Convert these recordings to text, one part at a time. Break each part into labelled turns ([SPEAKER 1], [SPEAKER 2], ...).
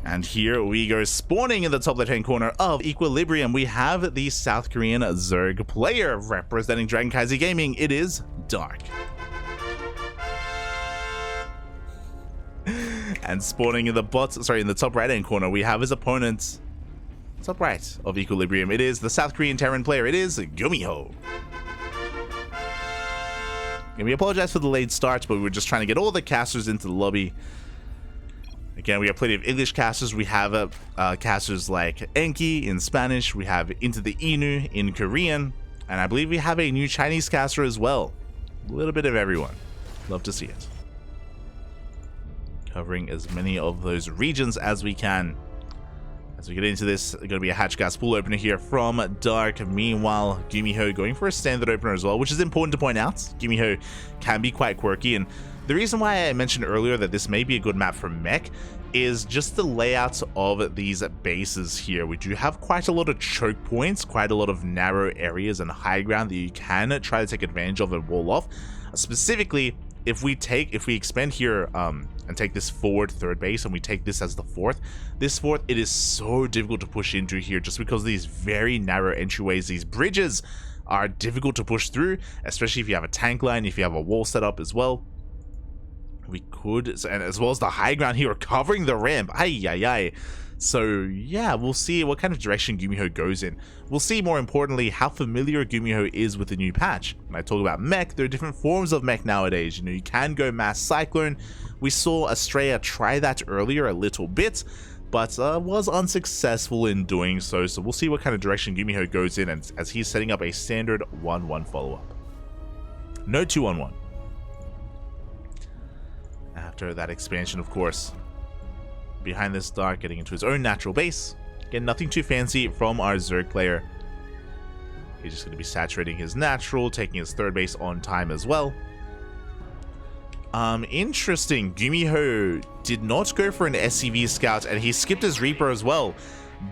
[SPEAKER 1] And here we go, spawning in the top left-hand corner of Equilibrium. We have the South Korean Zerg player representing CranKy Gaming. It is Dark. And spawning in the top right-hand corner, we have his opponent, top right of Equilibrium. It is the South Korean Terran player. It is GuMiho. And we apologize for the late start, but we were just trying to get all the casters into the lobby. Again, we have plenty of English casters. We have casters like CranKy in Spanish. We have Into the Inu in Korean. And I believe we have a new Chinese caster as well. A little bit of everyone. Love to see it. Covering as many of those regions as we can. As we get into this, going to be a hatch gas pool opener here from Dark. Meanwhile, GuMiho going for a standard opener as well, which is important to point out. GuMiho can be quite quirky, and the reason why I mentioned earlier that this may be a good map for mech is just the layouts of these bases here. We do have quite a lot of choke points, quite a lot of narrow areas and high ground that you can try to take advantage of and wall off. Specifically, if we expand here and take this forward third base and we take this as the fourth, it is so difficult to push into here just because of these very narrow entryways. These bridges are difficult to push through, especially if you have a tank line, if you have a wall set up as well. We could, and as well as the high ground here covering the ramp. Ay. So yeah, we'll see what kind of direction GuMiho goes in. We'll see, more importantly, how familiar GuMiho is with the new patch. When I talk about mech, there are different forms of mech nowadays. You know, you can go mass cyclone. We saw Estrella try that earlier a little bit, but was unsuccessful in doing so. So we'll see what kind of direction GuMiho goes in, and as he's setting up a standard 1-1 follow-up. No 2-on-1. After that expansion, of course. Behind this, Dark getting into his own natural base. Again, nothing too fancy from our Zerg player. He's just going to be saturating his natural, taking his third base on time as well. Interesting. GuMiho did not go for an SCV scout, and he skipped his Reaper as well.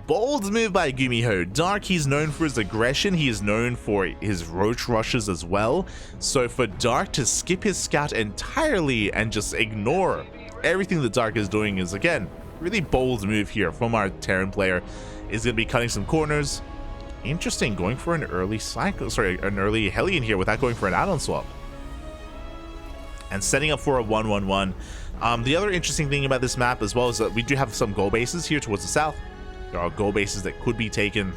[SPEAKER 1] Bold move by GuMiho. Dark, he's known for his aggression. He is known for his roach rushes as well. So for Dark to skip his scout entirely and just ignore everything that Dark is doing is, again, really bold move here from our Terran player. Is going to be cutting some corners. Interesting, going for an early an early Hellion here without going for an add-on swap. And setting up for a 1-1-1. The other interesting thing about this map as well is that we do have some goal bases here towards the south. There are goal bases that could be taken.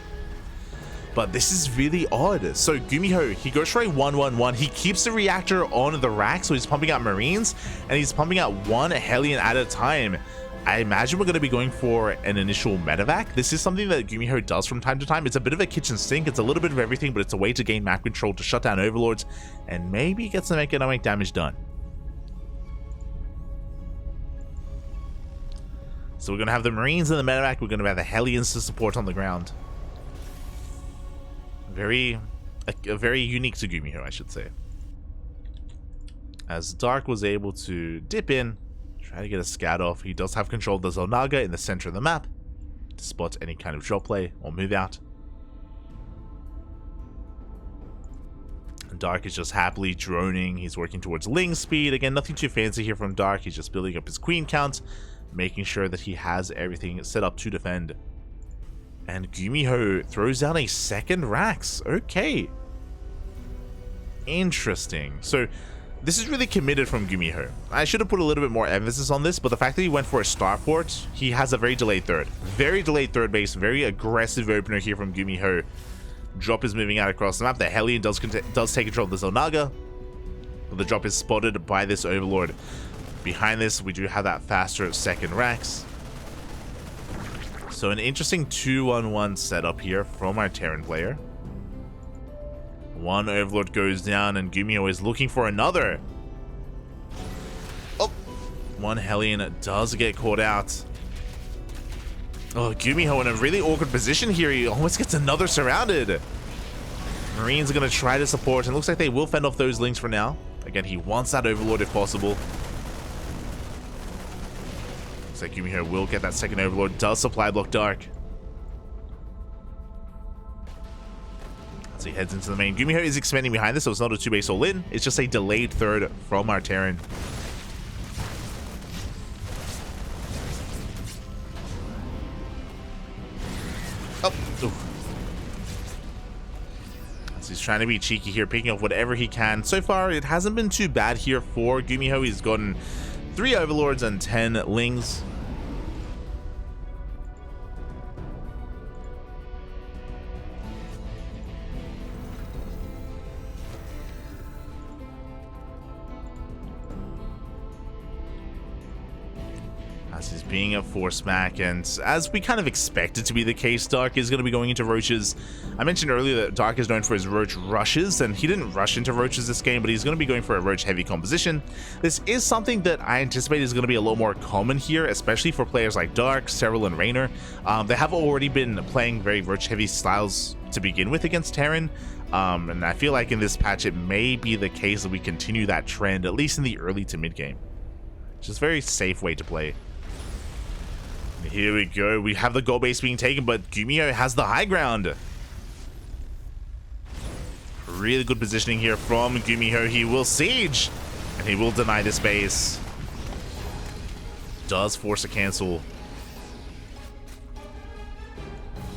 [SPEAKER 1] But this is really odd. So GuMiho, he goes for a 1-1-1. He keeps the reactor on the rack, so he's pumping out Marines, and he's pumping out one Hellion at a time. I imagine we're going to be going for an initial medevac. This is something that GuMiho does from time to time. It's a bit of a kitchen sink. It's a little bit of everything, but it's a way to gain map control, to shut down overlords, and maybe get some economic damage done. So we're going to have the Marines in the medevac. We're going to have the Hellions to support on the ground. Very unique to GuMiho, I should say. As Dark was able to dip in, try to get a scout off. He does have control of the Zonaga in the center of the map to spot any kind of drop play or move out. And Dark is just happily droning. He's working towards Ling speed. Again, nothing too fancy here from Dark. He's just building up his queen count, making sure that he has everything set up to defend. And GuMiho throws down a second Rax. Okay. Interesting. So this is really committed from GuMiho. I should have put a little bit more emphasis on this, but the fact that he went for a starport, he has a very delayed third. Very delayed third base. Very aggressive opener here from GuMiho. Drop is moving out across the map. The Hellion does take control of the Zonaga. But the drop is spotted by this Overlord. Behind this, we do have that faster second Rax. So an interesting 2-on-1 setup here from our Terran player. One Overlord goes down, and GuMiho is looking for another. Oh, one Hellion does get caught out. Oh, GuMiho in a really awkward position here. He almost gets another surrounded. Marines are going to try to support, and looks like they will fend off those links for now. Again, he wants that Overlord if possible. Looks like GuMiho will get that second Overlord. Does supply block Dark. As he heads into the main. GuMiho is expanding behind this, so it's not a 2-base all-in. It's just a delayed third from our Terran. So he's trying to be cheeky here, picking off whatever he can. So far, it hasn't been too bad here for GuMiho. He's gotten 3 Overlords and 10 Lings. As he's being a force back, and as we kind of expected to be the case, Dark is going to be going into Roaches. I mentioned earlier that Dark is known for his Roach rushes, and he didn't rush into Roaches this game, but he's going to be going for a Roach heavy composition. This is something that I anticipate is going to be a lot more common here, especially for players like Dark, Cyril, and Raynor. They have already been playing very Roach heavy styles to begin with against Terran, and I feel like in this patch it may be the case that we continue that trend, at least in the early to mid game. Just a very safe way to play. Here we go. We have the gold base being taken, but GuMiho has the high ground. Really good positioning here from GuMiho. He will siege, and he will deny this base. Does force a cancel.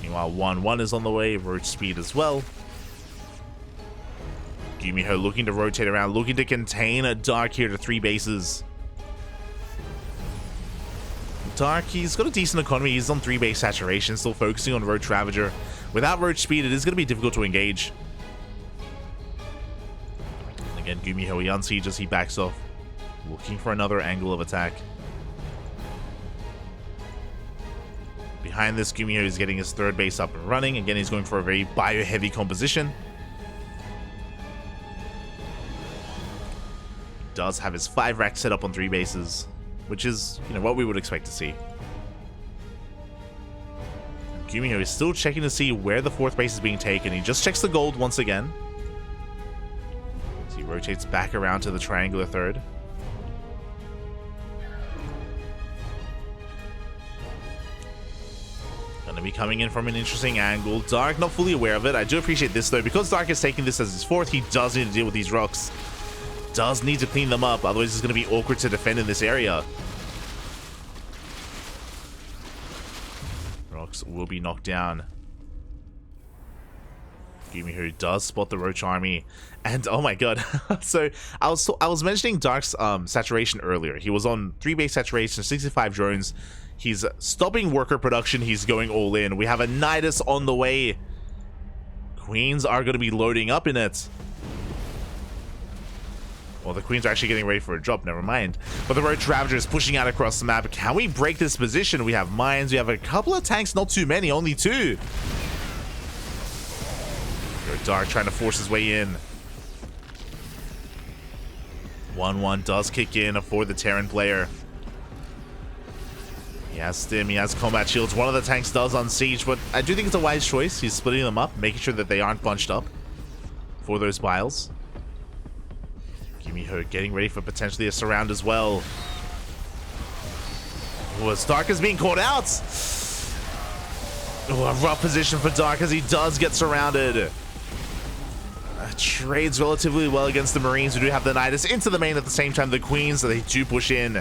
[SPEAKER 1] Meanwhile, 1-1 is on the way. Roach speed as well. GuMiho looking to rotate around, looking to contain a Dark here to 3 bases. Dark, he's got a decent economy. He's on 3 base saturation, still focusing on Roach Ravager. Without Roach speed, it is going to be difficult to engage. And again, GuMiho, he unsieges, he backs off, looking for another angle of attack. Behind this, GuMiho is getting his 3rd base up and running. Again, he's going for a very bio-heavy composition. He does have his 5 racks set up on 3 bases, which is, you know, what we would expect to see. GuMiho is still checking to see where the 4th base is being taken. He just checks the gold once again. So he rotates back around to the triangular 3rd. Gonna be coming in from an interesting angle. Dark not fully aware of it. I do appreciate this though, because Dark is taking this as his 4th, he does need to deal with these rocks. Does need to clean them up, otherwise it's going to be awkward to defend in this area. Rocks will be knocked down. GuMiho does spot the Roach army, and oh my god. So I was mentioning Dark's saturation earlier. He was on 3 base saturation, 65 drones. He's stopping worker production. He's going all in. We have a Nidus on the way. Queens are going to be loading up in it. Well, the Queens are actually getting ready for a drop, never mind. But the Roach Ravager is pushing out across the map. Can we break this position? We have mines, we have a couple of tanks, not too many, only 2. Dark trying to force his way in. 1-1 does kick in for the Terran player. He has stim, he has combat shields. One of the tanks does unsiege, but I do think it's a wise choice. He's splitting them up, making sure that they aren't bunched up for those biles. GuMiho getting ready for potentially a surround as well. Oh, Dark is being caught out. Oh, a rough position for Dark as he does get surrounded. Trades relatively well against the Marines, who do have the Nidus into the main at the same time. The Queens, so they do push in.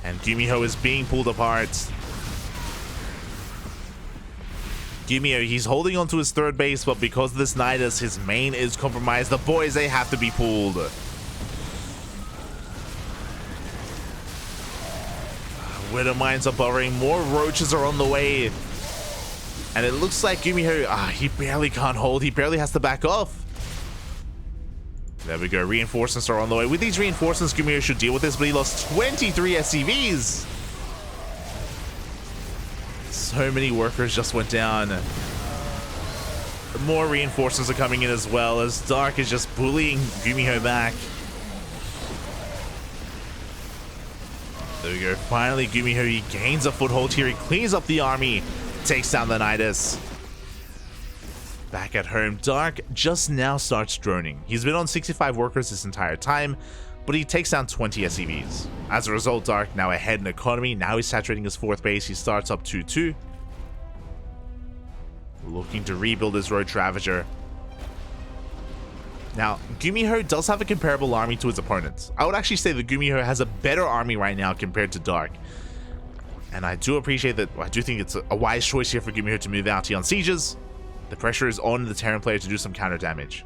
[SPEAKER 1] And GuMiho is being pulled apart. GuMiho, he's holding on to his 3rd base, but because of this Nidus, his main is compromised. The boys, they have to be pulled. Widow mines are burrowing. More roaches are on the way. And it looks like GuMiho, he barely can't hold. He barely has to back off. There we go. Reinforcements are on the way. With these reinforcements, GuMiho should deal with this, but he lost 23 SCVs. So many workers just went down. More reinforcements are coming in as well, as Dark is just bullying GuMiho back. There we go. Finally, GuMiho, he gains a foothold here. He cleans up the army, takes down the Nidus. Back at home, Dark just now starts droning. He's been on 65 workers this entire time, but he takes down 20 SCVs. As a result, Dark now ahead in economy. Now he's saturating his 4th base. He starts up 2-2. Looking to rebuild his Roach Ravager. Now, GuMiho does have a comparable army to his opponents. I would actually say that GuMiho has a better army right now compared to Dark. And I do appreciate that. I do think it's a wise choice here for GuMiho to move out. He unsieges. The pressure is on the Terran player to do some counter damage.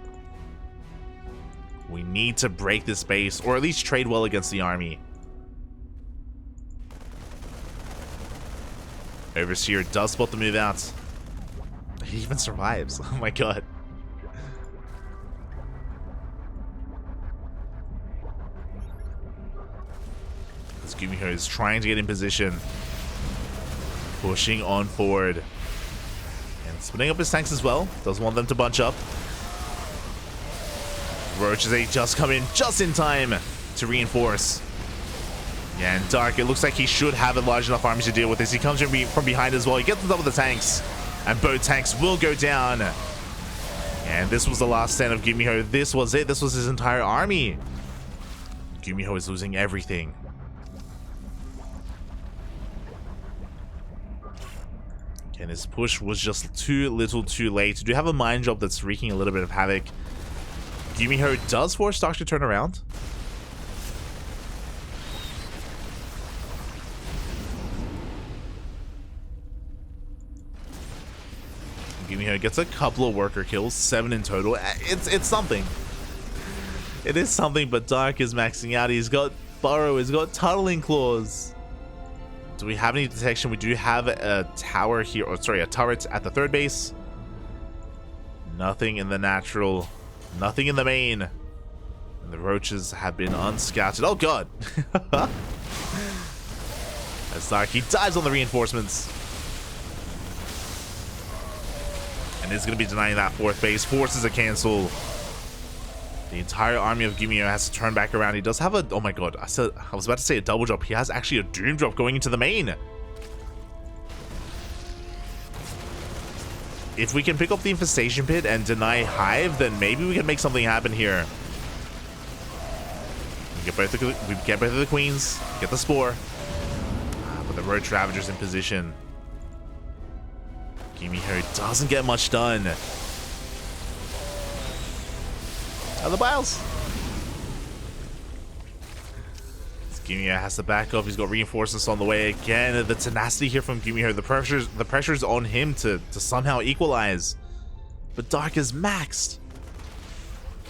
[SPEAKER 1] We need to break this base, or at least trade well against the army. Overseer does spot the move out. He even survives. Oh my god. This GuMiho is trying to get in position. Pushing on forward. And splitting up his tanks as well. Doesn't want them to bunch up. Roaches A just come in just in time to reinforce. Yeah, and Dark, it looks like he should have a large enough army to deal with this. He comes in from behind as well. He gets on top of the tanks. And both tanks will go down. And this was the last stand of GuMiho. This was it. This was his entire army. GuMiho is losing everything. And his push was just too little too late. Do have a mine job that's wreaking a little bit of havoc. GuMiho does force Dark to turn around. GuMiho gets a couple of worker kills, 7 in total. It's something. It is something, but Dark is maxing out. He's got Burrow, he's got Tunneling Claws. Do we have any detection? We do have a tower here, or sorry, a turret at the third base. Nothing in the natural, nothing in the main. And the roaches have been unscouted. Oh god! As Dark, he dives on the reinforcements. And is going to be denying that fourth base. Forces a cancel. The entire army of GuMiho has to turn back around. He does have a... Oh my god. I was about to say a double drop. He has actually a doom drop going into the main. If we can pick up the infestation pit and deny Hive, then maybe we can make something happen here. We get both of the queens. Get the spore. But the Roach Ravager's in position. GuMiho doesn't get much done. And the Biles. GuMiho has to back up. He's got reinforcements on the way again. The tenacity here from GuMiho. The pressure's on him to somehow equalize. But Dark is maxed.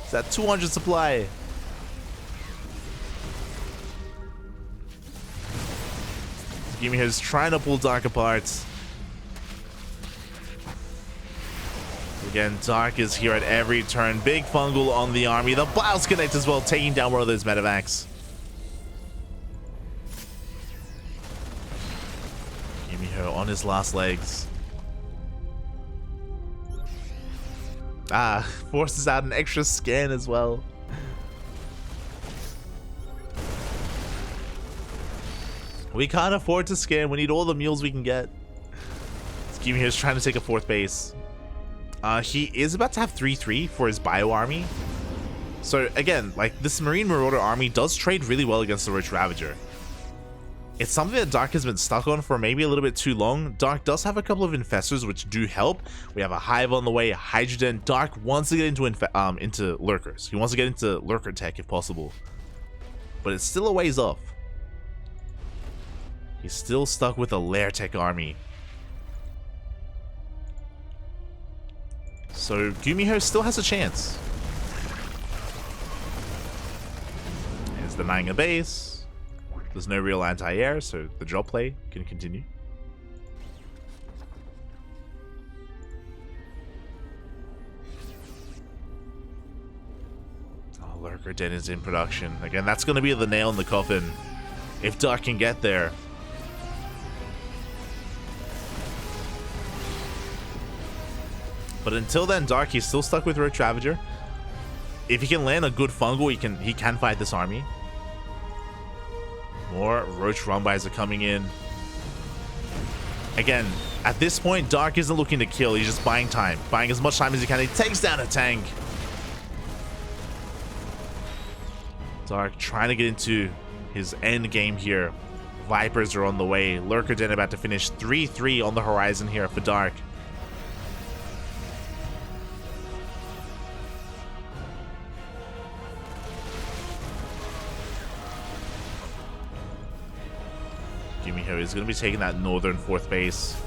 [SPEAKER 1] It's at 200 supply. GuMiho is trying to pull Dark apart. Again, Dark is here at every turn. Big fungal on the army. The Biles connect as well, taking down one of those medevacs. GuMiho on his last legs. Forces out an extra scan as well. We can't afford to scan. We need all the mules we can get. GuMiho is trying to take a fourth base. He is about to have 3-3 for his bio army. So again, like, this Marine Marauder army does trade really well against the Roach Ravager. It's something that Dark has been stuck on for maybe a little bit too long. Dark does have a couple of infestors which do help. We have a Hive on the way, Hydrogen. Dark wants to get into lurkers. He wants to get into lurker tech if possible. But it's still a ways off. He's still stuck with a lair tech army. So GuMiho still has a chance. He's denying a base. There's no real anti-air, so the drop play can continue. Oh, Lurker Den is in production. Again, that's going to be the nail in the coffin. If Dark can get there. But until then, Dark, he's still stuck with Roach Ravager. If he can land a good fungal, he can fight this army. More Roach Rumbys are coming in. Again, at this point, Dark isn't looking to kill. He's just buying time. Buying as much time as he can. He takes down a tank. Dark trying to get into his end game here. Vipers are on the way. Lurker Den about to finish. 3-3 on the horizon here for Dark. GuMiho is going to be taking that northern fourth base.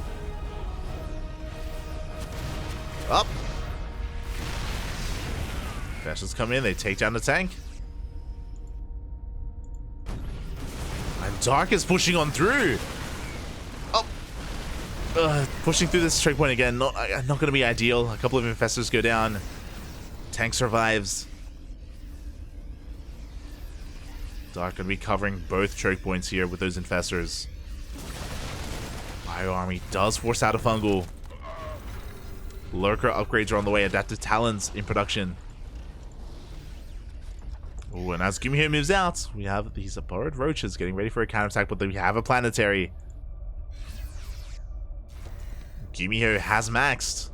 [SPEAKER 1] Up. Infestors come in, they take down the tank. And Dark is pushing on through. Up. Pushing through this choke point again. Not going to be ideal. A couple of infestors go down. Tank survives. Dark going to be covering both choke points here with those infestors. Bio Army does force out a fungal. Lurker upgrades are on the way. Adaptive Talons in production. Oh, and as GuMiho moves out, we have these burrowed roaches getting ready for a counterattack, but we have a planetary. GuMiho has maxed.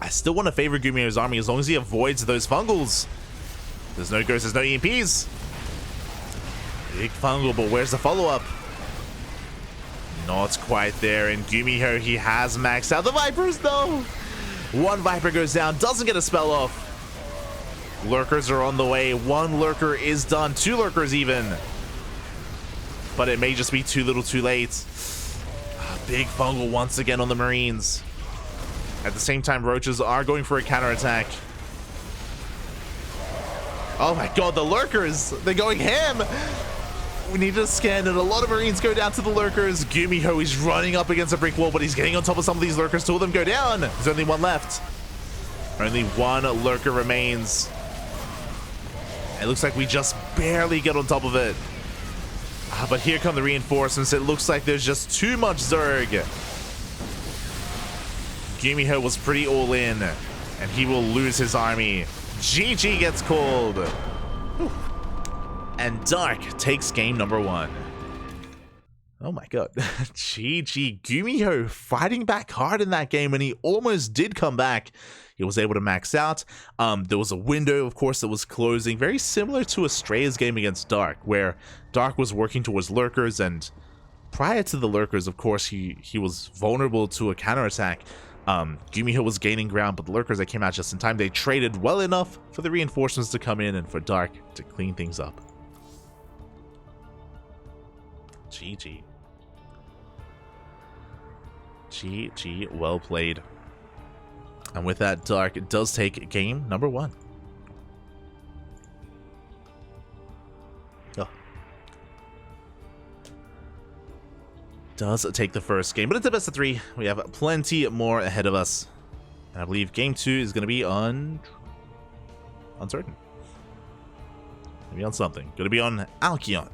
[SPEAKER 1] I still want to favor GuMiho's army as long as he avoids those fungals. There's no ghosts, there's no EMPs. Big fungal, but where's the follow-up? Not quite there, and GuMiho, he has maxed out the Vipers, though. One Viper goes down, doesn't get a spell off. Lurkers are on the way. One Lurker is done, 2 Lurkers even. But it may just be too little too late. Big fungal once again on the Marines. At the same time, Roaches are going for a counterattack. Oh my god, the Lurkers! They're going ham! We need to scan, and a lot of Marines go down to the Lurkers. GuMiho is running up against a brick wall, but he's getting on top of some of these Lurkers. 2 of them go down. There's only 1 left. Only 1 Lurker remains. It looks like we just barely get on top of it. But here come the reinforcements. It looks like there's just too much Zerg. GuMiho was pretty all in, and he will lose his army. GG gets called. Whew. And Dark takes game number 1. Oh my god. GG. GuMiho fighting back hard in that game, and he almost did come back. He was able to max out. There was a window, of course, that was closing, very similar to Estrella's game against Dark, where Dark was working towards Lurkers, and prior to the Lurkers, of course, he was vulnerable to a counterattack. GuMiho was gaining ground, but the Lurkers that came out just in time, they traded well enough for the reinforcements to come in and for Dark to clean things up. GG. GG, well played. And with that, Dark does take game number 1. Oh. Does take the first game, but it's a best of 3. We have plenty more ahead of us. And I believe game 2 is going to be on... uncertain. Maybe on something. Going to be on Alkion.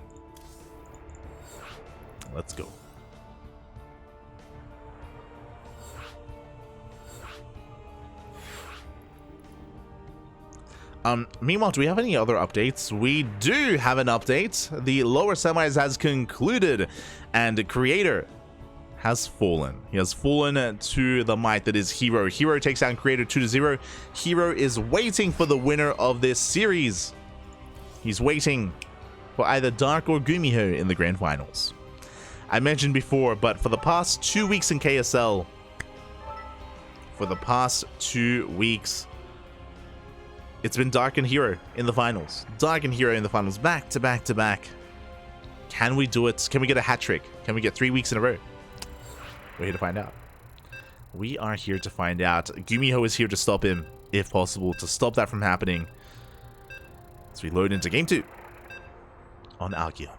[SPEAKER 1] Let's go. Meanwhile, do we have any other updates? We do have an update. The lower semis has concluded, and Creator has fallen. He has fallen to the might that is Hero. Hero takes down Creator 2-0. Hero is waiting for the winner of this series. He's waiting for either Dark or GuMiho in the grand finals. I mentioned before, but for the past 2 weeks in KSL, it's been Dark and Hero in the finals. Dark and Hero in the finals, back to back to back. Can we do it? Can we get a hat trick? Can we get 3 weeks in a row? We're here to find out. We are here to find out. GuMiho is here to stop him, if possible, to stop that from happening. As we load into game 2 on Alkion.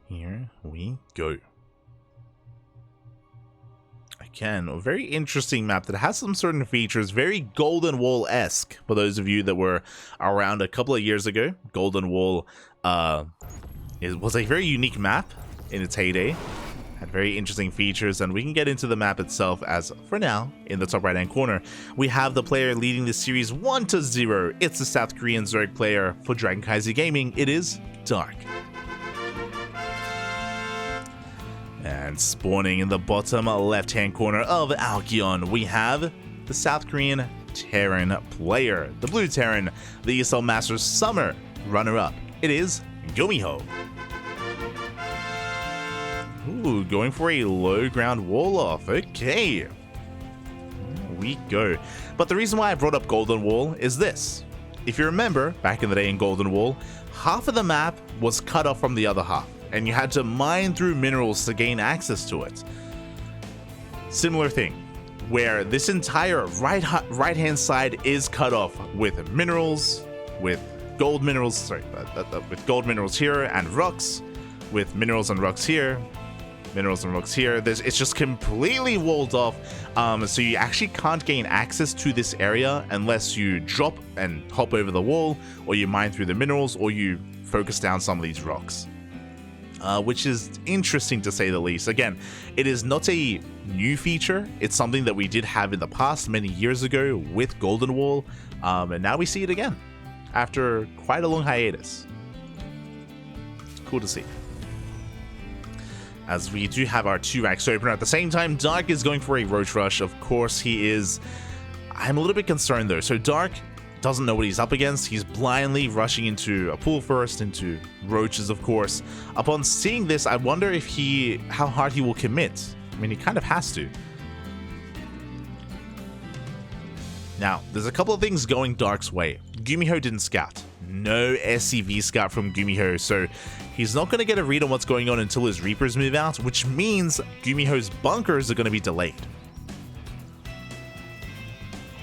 [SPEAKER 1] Here we go. Again, a very interesting map that has some certain features, very Golden Wall-esque. For those of you that were around a couple of years ago, Golden Wall was a very unique map in its heyday. Had very interesting features, and we can get into the map itself as, for now, in the top right-hand corner, we have the player leading the series 1-0. It's the South Korean Zerg player for CranKy Gaming. It is Dark. And spawning in the bottom left-hand corner of Alkion, we have the South Korean Terran player. The Blue Terran, the ESL Masters Summer runner-up. It is GuMiho. Ooh, going for a low ground wall off. Okay. we go. But the reason why I brought up Golden Wall is this. If you remember, back in the day in Golden Wall, half of the map was cut off from the other half, and you had to mine through minerals to gain access to it. Similar thing, where this entire right-hand side is cut off with minerals, with gold minerals, with gold minerals here and rocks, with minerals and rocks here, minerals and rocks here. It's just completely walled off, so you actually can't gain access to this area unless you drop and hop over the wall, or you mine through the minerals, or you focus down some of these rocks. Which is interesting to say the least. Again, it is not a new feature. It's something that we did have in the past many years ago with Golden Wall, and now we see it again after quite a long hiatus. Cool to see. As we do have our 2x opener at the same time, Dark is going for a Roach Rush. Of course he is. I'm a little bit concerned though. So Dark doesn't know what he's up against. He's blindly rushing into a pool first, into roaches, of course. Upon seeing this, I wonder if how hard he will commit. I mean, he kind of has to. Now, there's a couple of things going Dark's way. GuMiho didn't scout. No SCV scout from GuMiho, so he's not going to get a read on what's going on until his Reapers move out, which means GuMiho's bunkers are going to be delayed.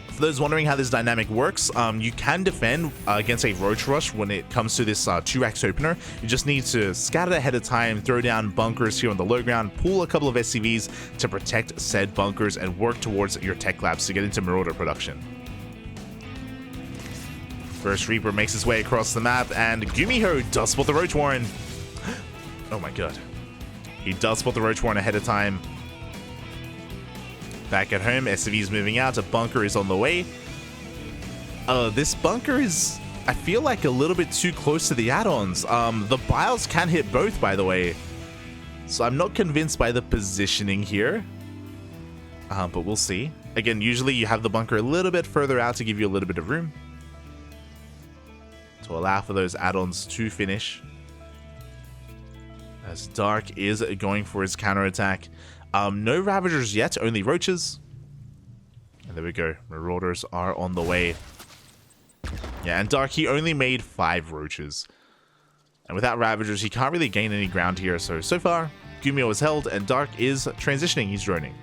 [SPEAKER 1] For those wondering how this dynamic works, you can defend against a Roach Rush when it comes to this 2x opener. You just need to scout it ahead of time, throw down bunkers here on the low ground, pull a couple of SCVs to protect said bunkers, and work towards your tech labs to get into Marauder production. First Reaper makes his way across the map, and GuMiho does spot the Roach Warren. Oh my god. He does spot the Roach Warren ahead of time. Back at home, SCV's moving out, a bunker is on the way. This bunker is, I feel like, a little bit too close to the add-ons. The biles can hit both, by the way. So I'm not convinced by the positioning here. But we'll see. Again, usually you have the bunker a little bit further out to give you a little bit of room, to allow for those add-ons to finish. As Dark is going for his counterattack. No Ravagers yet, only Roaches. And there we go. Marauders are on the way. Yeah, and Dark, he only made 5 Roaches. And without Ravagers, he can't really gain any ground here. So far, GuMiho is held, and Dark is transitioning. He's droning.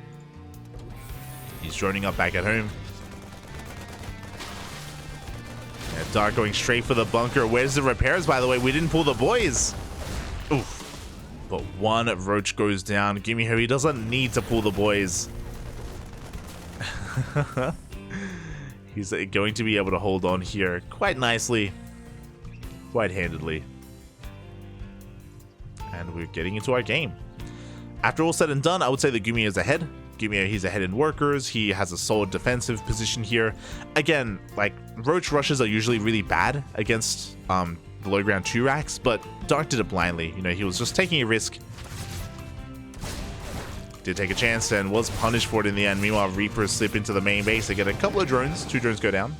[SPEAKER 1] He's droning up back at home. Yeah, Dark going straight for the bunker. Where's the repairs, by the way? We didn't pull the boys. Oof. But one Roach goes down. GuMiho, he doesn't need to pull the boys. He's going to be able to hold on here quite nicely. Quite handedly. And we're getting into our game. After all said and done, I would say that GuMiho is ahead. GuMiho, he's ahead in workers. He has a solid defensive position here. Again, like, Roach Rushes are usually really bad against the low ground 2-racks, but Dark did it blindly. You know, he was just taking a risk. Did take a chance and was punished for it in the end. Meanwhile, Reapers slip into the main base. They get a couple of drones. 2 drones go down.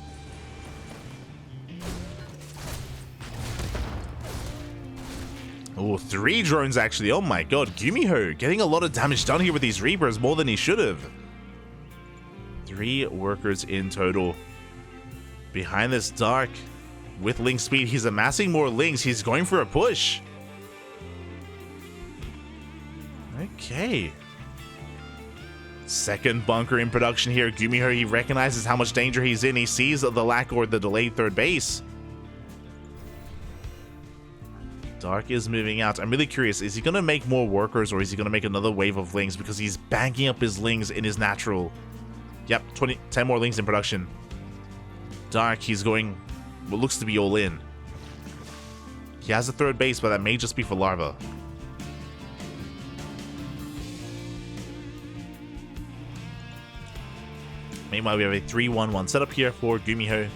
[SPEAKER 1] Oh, 3 drones actually. Oh my god. GuMiho getting a lot of damage done here with these Reapers, more than he should have. 3 workers in total. Behind this Dark, with link speed, he's amassing more links. He's going for a push. Okay. Second bunker in production here. GuMiho, he recognizes how much danger he's in. He sees the lack or the delayed third base. Dark is moving out. I'm really curious. Is he going to make more workers, or is he going to make another wave of lings? Because he's banking up his lings in his natural. Yep, 10 more lings in production. Dark, he's going what looks to be all in. He has a third base, but that may just be for Larva. Meanwhile, we have a 3-1-1 setup here for GuMiho.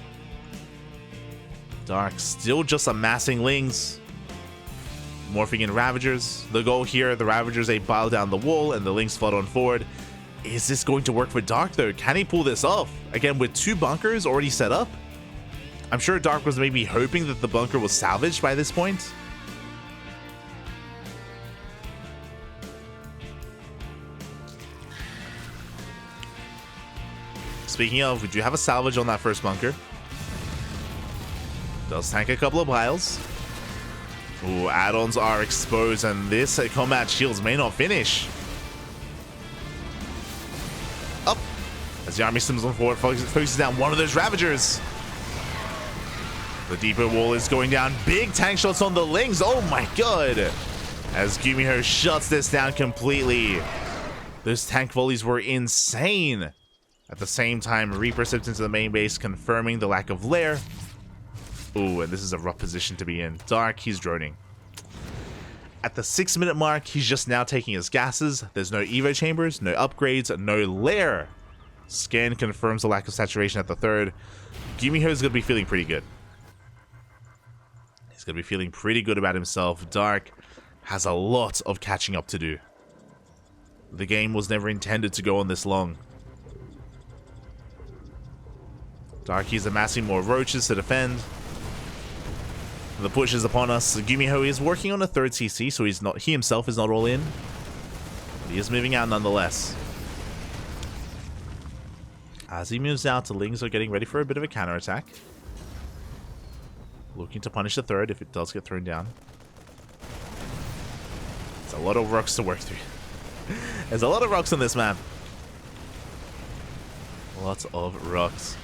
[SPEAKER 1] Dark still just amassing lings. Morphing in Ravagers. The goal here, the Ravagers, they bile down the wall, and the lings flood on forward. Is this going to work for Dark, though? Can he pull this off? Again, with 2 bunkers already set up? I'm sure Dark was maybe hoping that the bunker was salvaged by this point. Speaking of, we do have a salvage on that first bunker. Does tank a couple of piles. Ooh, add-ons are exposed, and this combat shields may not finish. Up! As the army slims on forward, focuses down one of those Ravagers. The depot wall is going down. Big tank shots on the Lings. Oh my god! As GuMiho shuts this down completely. Those tank volleys were insane. At the same time, Reaper slipped into the main base, confirming the lack of lair. Ooh, and this is a rough position to be in. Dark, he's droning. At the 6-minute mark, he's just now taking his gases. There's no Evo chambers, no upgrades, no lair. Scan confirms the lack of saturation at the 3rd. GuMiho is going to be feeling pretty good. He's going to be feeling pretty good about himself. Dark has a lot of catching up to do. The game was never intended to go on this long. Dark is amassing more roaches to defend. The push is upon us. GuMiho is working on a 3rd CC, so he himself is not all in. But he is moving out nonetheless. As he moves out, the Lings are getting ready for a bit of a counterattack. Looking to punish the 3rd if it does get thrown down. It's a lot of rocks to work through. There's a lot of rocks on this map. Lots of rocks.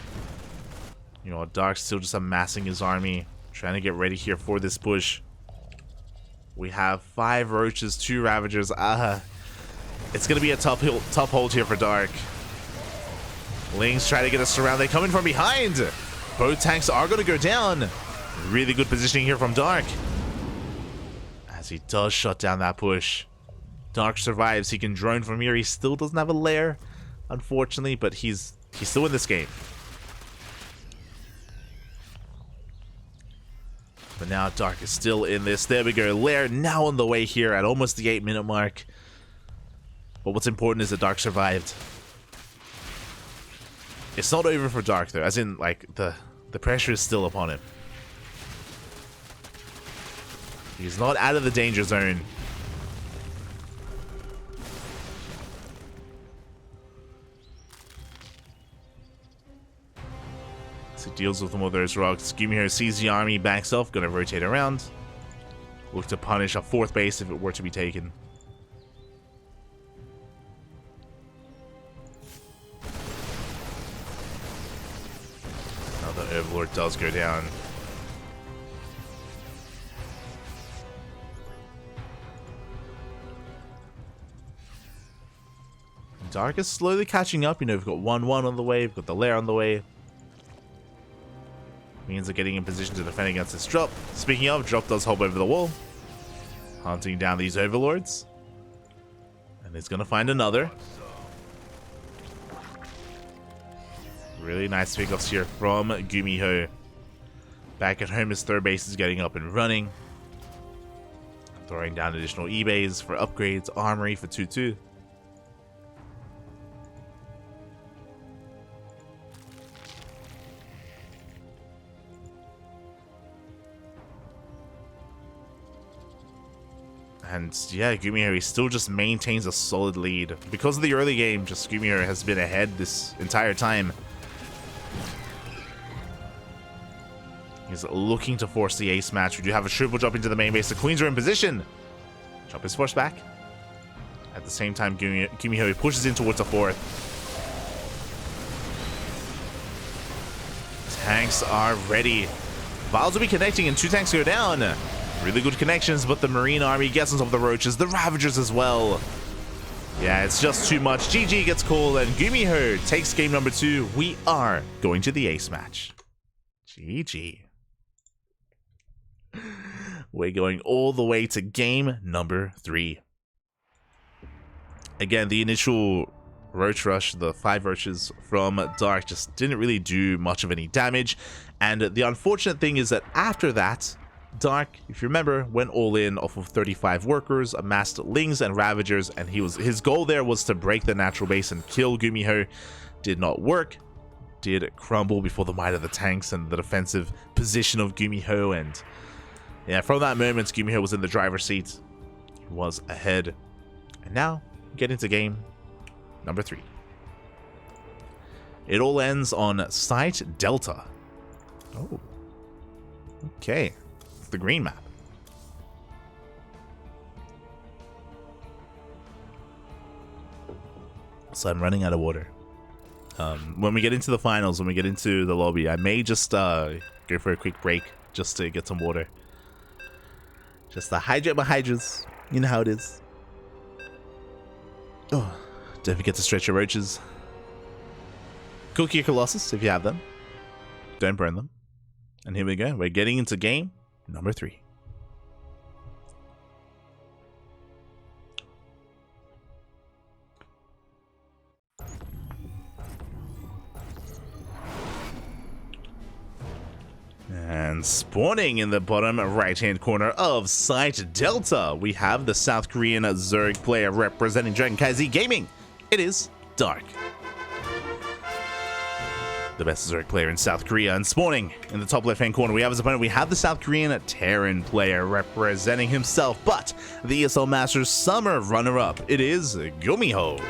[SPEAKER 1] You know, Dark's still just amassing his army, trying to get ready here for this push. We have 5 roaches, 2 Ravagers. It's going to be a tough hold here for Dark. Lings try to get us around. They come in from behind. Both tanks are going to go down. Really good positioning here from Dark. As he does shut down that push. Dark survives. He can drone from here. He still doesn't have a lair, unfortunately, but he's still in this game. But now Dark is still in this. There we go. Lair now on the way here at almost the 8-minute mark. But what's important is that Dark survived. It's not over for Dark though, as in like the pressure is still upon him. He's not out of the danger zone. So he deals with some of those rocks. GuMiho sees the army, backs off, gonna rotate around. Look to punish a 4th base if it were to be taken. Now the Overlord does go down. Dark is slowly catching up. You know, we've got 1-1 on the way, we've got the lair on the way. Means they're getting in position to defend against this drop. Speaking of, drop does hop over the wall. Hunting down these overlords. And he's gonna find another. Really nice pickups here from GuMiho. Back at home, his 3rd base is getting up and running. Throwing down additional E-bays for upgrades, armory for 2-2. And yeah, GuMiho still just maintains a solid lead. Because of the early game, just GuMiho has been ahead this entire time. He's looking to force the ace match. We do have a triple jump into the main base. The Queens are in position. Jump is forced back. At the same time, GuMiho pushes in towards a 4th. Tanks are ready. Vials will be connecting and 2 tanks go down. Really good connections, but the Marine army gets on top of the roaches, the Ravagers as well. Yeah, it's just too much. GG gets called, and GuMiho takes game number 2. We are going to the ace match. GG. We're going all the way to game number 3. Again, the initial roach rush, the 5 roaches from Dark, just didn't really do much of any damage. And the unfortunate thing is that after that, Dark, if you remember, went all in off of 35 workers, amassed Lings and Ravagers, and his goal there was to break the natural base and kill GuMiho. Did not work. Did crumble before the might of the tanks and the defensive position of GuMiho. And yeah, from that moment, GuMiho was in the driver's seat. He was ahead. And now, get into game number 3. It all ends on Site Delta. Oh. Okay. It's the green map. So I'm running out of water. When we get into the finals, when we get into the lobby, I may just go for a quick break just to get some water. Just to hydrate my hydras. You know how it is. Oh, don't forget to stretch your roaches. Cook your Colossus if you have them. Don't burn them. And here we go. We're getting into game number 3. And spawning in the bottom right-hand corner of Site Delta, we have the South Korean Zerg player representing CranKy Gaming. It is Dark. The best Zerg player in South Korea. And spawning in the top left-hand corner, we have his opponent. We have the South Korean Terran player representing himself, but the ESL Masters Summer runner-up. It is GuMiho.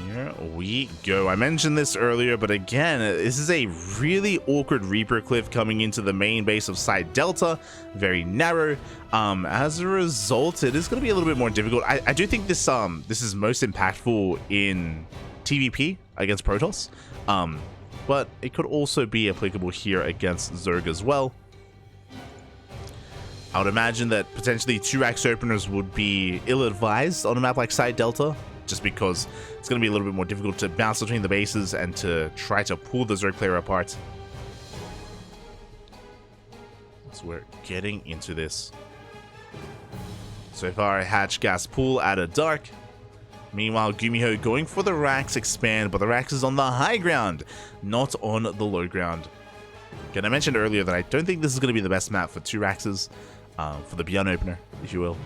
[SPEAKER 1] Here we go. I mentioned this earlier, but again, this is a really awkward Reaper cliff coming into the main base of Site Delta. Very narrow. As a result, it is going to be a little bit more difficult. I do think this is most impactful in TVP against Protoss, but it could also be applicable here against Zerg as well. I would imagine that potentially 2-axe openers would be ill-advised on a map like Site Delta, just because it's going to be a little bit more difficult to bounce between the bases and to try to pull the Zerg player apart. So we're getting into this. So far, a hatch gas pull out of Dark. Meanwhile, GuMiho going for the Rax expand, but the Rax is on the high ground, not on the low ground. Again, I mentioned earlier that I don't think this is going to be the best map for 2 Raxes, for the Beyond opener, if you will.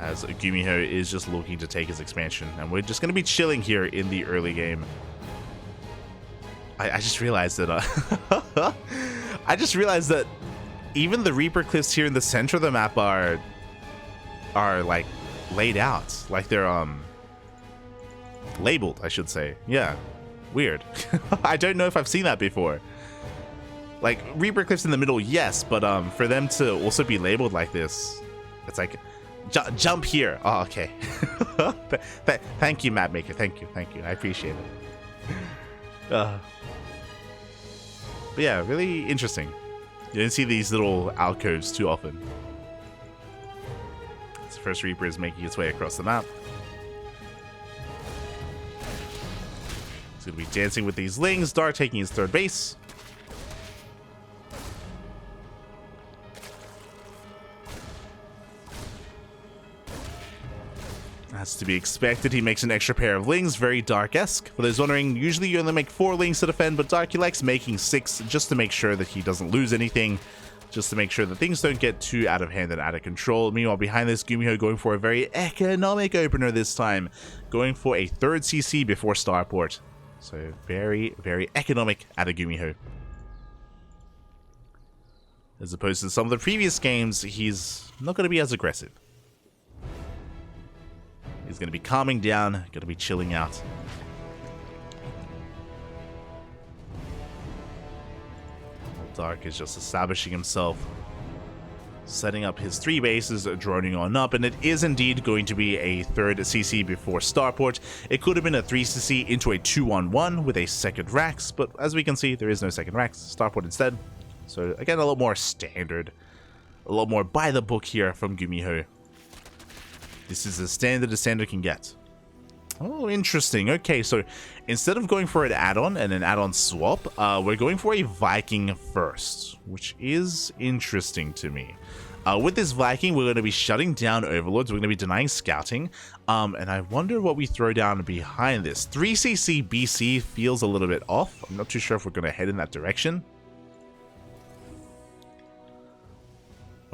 [SPEAKER 1] As GuMiho is just looking to take his expansion, and we're just going to be chilling here in the early game. I just realized that even the Reaper cliffs here in the center of the map are like laid out, like they're labeled, I should say. Yeah, weird. I don't know if I've seen that before. Like Reaper cliffs in the middle, yes, but for them to also be labeled like this, it's like jump here. Oh, okay. Thank you, map maker. Thank you. I appreciate it. But yeah, really interesting. You don't see these little alcoves too often. This first Reaper is making its way across the map. He's going to be dancing with these lings. Dark taking his 3rd base. That's to be expected. He makes an extra pair of lings, very Dark-esque. For those wondering, usually you only make 4 lings to defend, but Dark, he likes making 6 just to make sure that he doesn't lose anything, just to make sure that things don't get too out of hand and out of control. Meanwhile, behind this, GuMiho going for a very economic opener this time, going for a 3rd CC before Starport. So very, very economic out of GuMiho. As opposed to some of the previous games, he's not going to be as aggressive. He's going to be calming down, going to be chilling out. Dark is just establishing himself, setting up his 3 bases, droning on up, and it is indeed going to be a 3rd CC before Starport. It could have been a 3 CC into a 2-on-1 with a 2nd Rax, but as we can see, there is no 2nd Rax. Starport instead. So again, a lot more standard, a lot more by the book here from GuMiho. This is as standard can get. Oh, interesting. Okay, so instead of going for an add-on and an add-on swap, we're going for a Viking first, which is interesting to me. With this Viking, we're going to be shutting down Overlords. We're going to be denying scouting. And I wonder what we throw down behind this. 3cc BC feels a little bit off. I'm not too sure if we're going to head in that direction.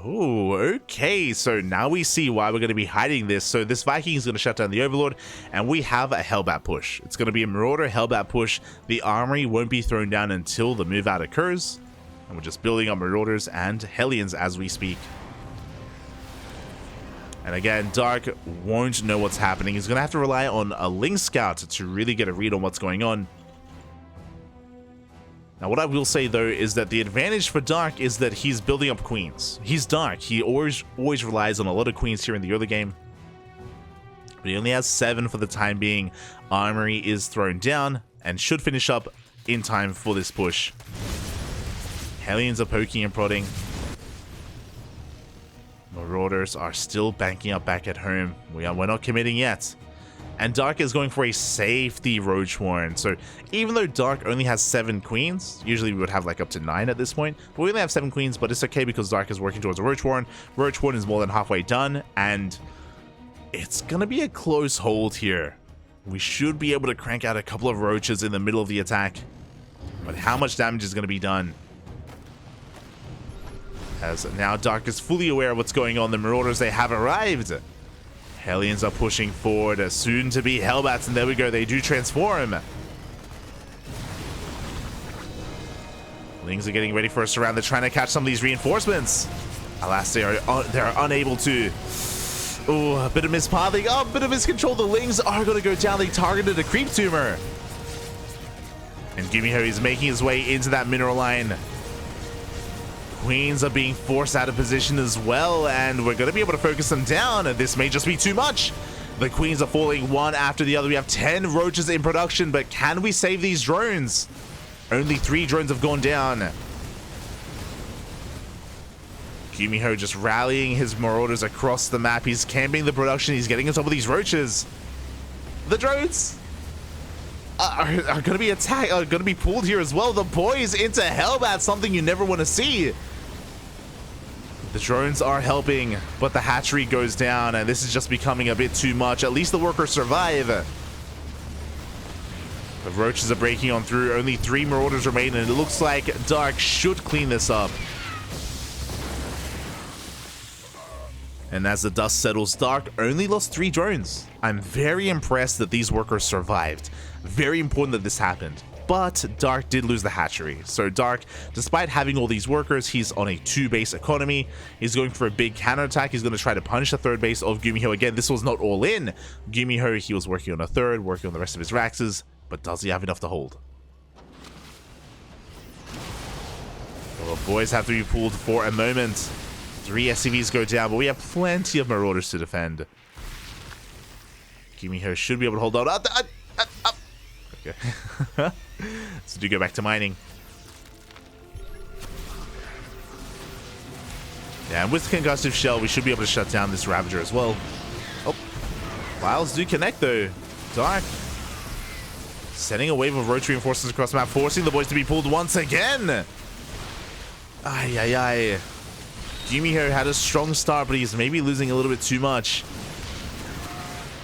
[SPEAKER 1] Oh, okay, so now we see why we're going to be hiding this. So this Viking is going to shut down the Overlord, and we have a Hellbat push. It's going to be a Marauder Hellbat push. The Armory won't be thrown down until the move out occurs. And we're just building up Marauders and Hellions as we speak. And again, Dark won't know what's happening. He's going to have to rely on a Ling Scout to really get a read on what's going on. Now, what I will say, though, is that the advantage for Dark is that he's building up Queens. He's Dark. He always relies on a lot of Queens here in the early game. But he only has 7 for the time being. Armory is thrown down and should finish up in time for this push. Hellions are poking and prodding. Marauders are still banking up back at home. We're not committing yet. And Dark is going for a safety Roach Warren. So even though Dark only has 7 queens, usually we would have like up to 9 at this point, but we only have 7 queens, but it's okay because Dark is working towards a Roach Warren. Roach Warren is more than halfway done, and it's gonna be a close hold here. We should be able to crank out a couple of roaches in the middle of the attack, but how much damage is gonna be done? As now Dark is fully aware of what's going on. The Marauders, they have arrived. Hellions are pushing forward, soon to be Hellbats, and there we go, they do transform. Lings are getting ready for a surround. They're trying to catch some of these reinforcements. Alas, they're unable to. Oh, a bit of mispathing. Oh, a bit of miscontrol. The Lings are going to go down. They targeted a creep tumor. And GuMiho is making his way into that mineral line. Queens are being forced out of position as well, and we're going to be able to focus them down. This may just be too much. The Queens are falling one after the other. We have 10 roaches in production, but can we save these drones? Only 3 drones have gone down. GuMiho just rallying his Marauders across the map. He's camping the production. He's getting on top of these roaches. The drones are going to be attacked, are going to be pulled here as well. The boys into Hellbat, something you never want to see. The drones are helping, but the hatchery goes down, and this is just becoming a bit too much. At least the workers survive. The roaches are breaking on through. Only 3 Marauders remain, and it looks like Dark should clean this up. And as the dust settles, Dark only lost 3 drones. I'm very impressed that these workers survived. Very important that this happened. But Dark did lose the hatchery. So Dark, despite having all these workers, he's on a 2-base economy. He's going for a big counterattack. He's going to try to punish the 3rd base of GuMiho. Again, this was not all in. GuMiho, he was working on a 3rd, working on the rest of his Raxes. But does he have enough to hold? Well, the boys have to be pulled for a moment. 3 SCVs go down, but we have plenty of Marauders to defend. GuMiho should be able to hold on. Okay. So do go back to mining. Yeah, and with Concussive Shell, we should be able to shut down this Ravager as well. Oh, Wiles do connect though. Dark sending a wave of Roach reinforcements across the map, forcing the boys to be pulled once again. Ay, ay, ay. GuMiho had a strong start, but he's maybe losing a little bit too much.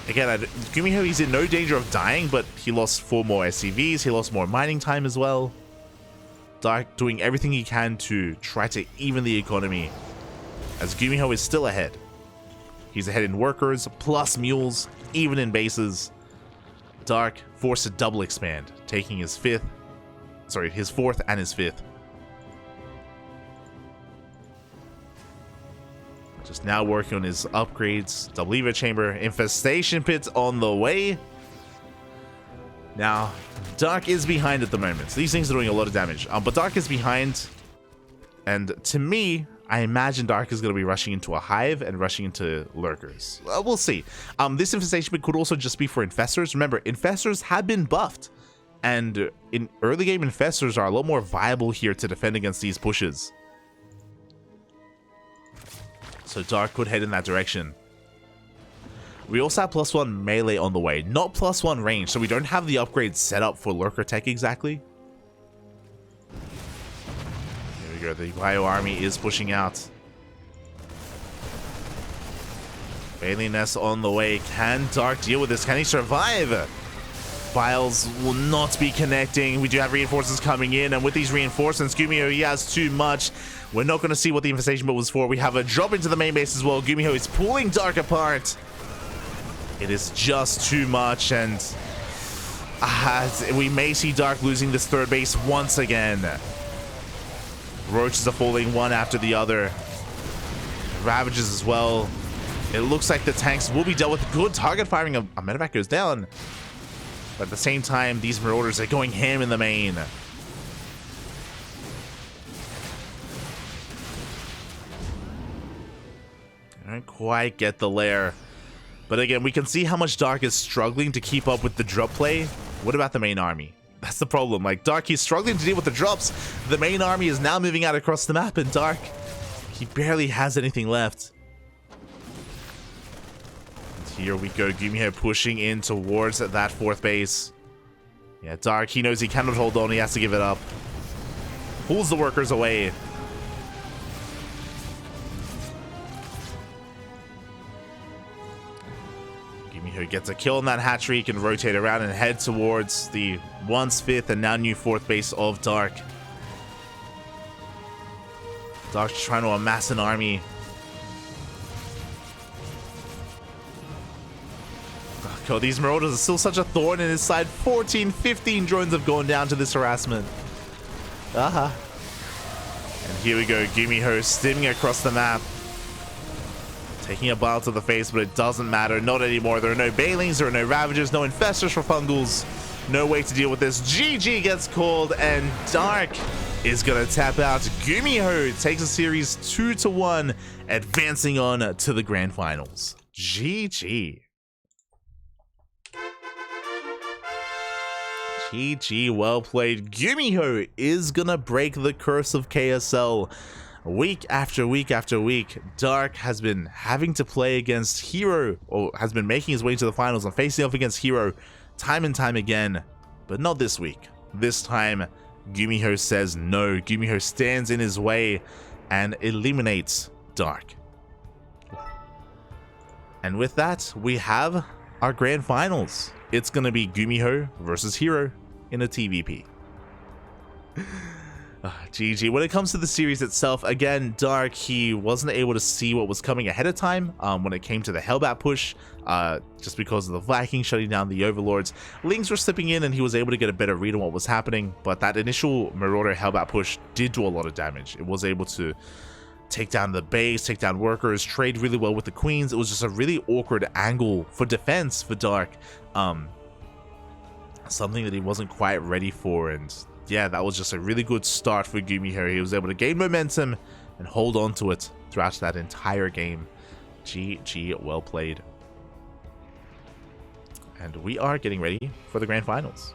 [SPEAKER 1] Again, GuMiho, he's in no danger of dying, but he lost 4 more SCVs. He lost more mining time as well. Dark doing everything he can to try to even the economy, as GuMiho is still ahead. He's ahead in workers, plus mules, even in bases. Dark forced to double expand, taking his 4th and his 5th. Just now working on his upgrades. Double Evo Chamber. Infestation Pit on the way. Now, Dark is behind at the moment. So these things are doing a lot of damage. But Dark is behind. And to me, I imagine Dark is going to be rushing into a hive and rushing into lurkers. We'll see. This Infestation Pit could also just be for Infestors. Remember, Infestors have been buffed. And in early game, Infestors are a lot more viable here to defend against these pushes. So Dark could head in that direction. We also have +1 melee on the way, not +1 range, so we don't have the upgrade set up for Lurker Tech exactly. There we go, the Bio army is pushing out. Bailey Nest on the way. Can Dark deal with this? Can he survive? Biles will not be connecting. We do have reinforcements coming in, and with these reinforcements, GuMiho, he has too much. We're not going to see what the infestation build was for. We have a drop into the main base as well. GuMiho is pulling Dark apart. It is just too much, and we may see Dark losing this 3rd base once again. Roaches are falling one after the other. Ravages as well. It looks like the tanks will be dealt with. Good target firing. A medevac goes down. But at the same time, these Marauders are going ham in the main. I don't quite get the lair. But again, we can see how much Dark is struggling to keep up with the drop play. What about the main army? That's the problem. Like, Dark, he's struggling to deal with the drops. The main army is now moving out across the map, and Dark, he barely has anything left. And here we go. GuMiho pushing in towards that 4th base. Yeah, Dark, he knows he cannot hold on. He has to give it up. Pulls the workers away. GuMiho gets a kill on that hatchery, can rotate around and head towards the once 5th and now new 4th base of Dark. Dark's trying to amass an army. Oh God, these Marauders are still such a thorn in his side. 14, 15 drones have gone down to this harassment. And here we go, GuMiho stimming across the map. Taking a bile to the face, but it doesn't matter. Not anymore. There are no Bailings, there are no Ravagers, no Infestors for Fungals. No way to deal with this. GG gets called, and Dark is going to tap out. GuMiho takes a series 2-1, advancing on to the grand finals. GG. GG, well played. GuMiho is going to break the curse of KSL. Week after week after week, Dark has been having to play against Hero, or has been making his way to the finals and facing off against Hero time and time again, but not this week. This time, GuMiho says no. GuMiho stands in his way and eliminates Dark. And with that, we have our grand finals. It's going to be GuMiho versus Hero in a TVP. GG. When it comes to the series itself, again, Dark, he wasn't able to see what was coming ahead of time when it came to the Hellbat push, just because of the Vikings shutting down the Overlords. Lings were slipping in and he was able to get a better read on what was happening, but that initial Marauder Hellbat push did do a lot of damage. It was able to take down the base, take down workers, trade really well with the Queens. It was just a really awkward angle for defense for Dark. Something that he wasn't quite ready for, and yeah, that was just a really good start for GuMiho. He was able to gain momentum and hold on to it throughout that entire game. GG, well played. And we are getting ready for the grand finals.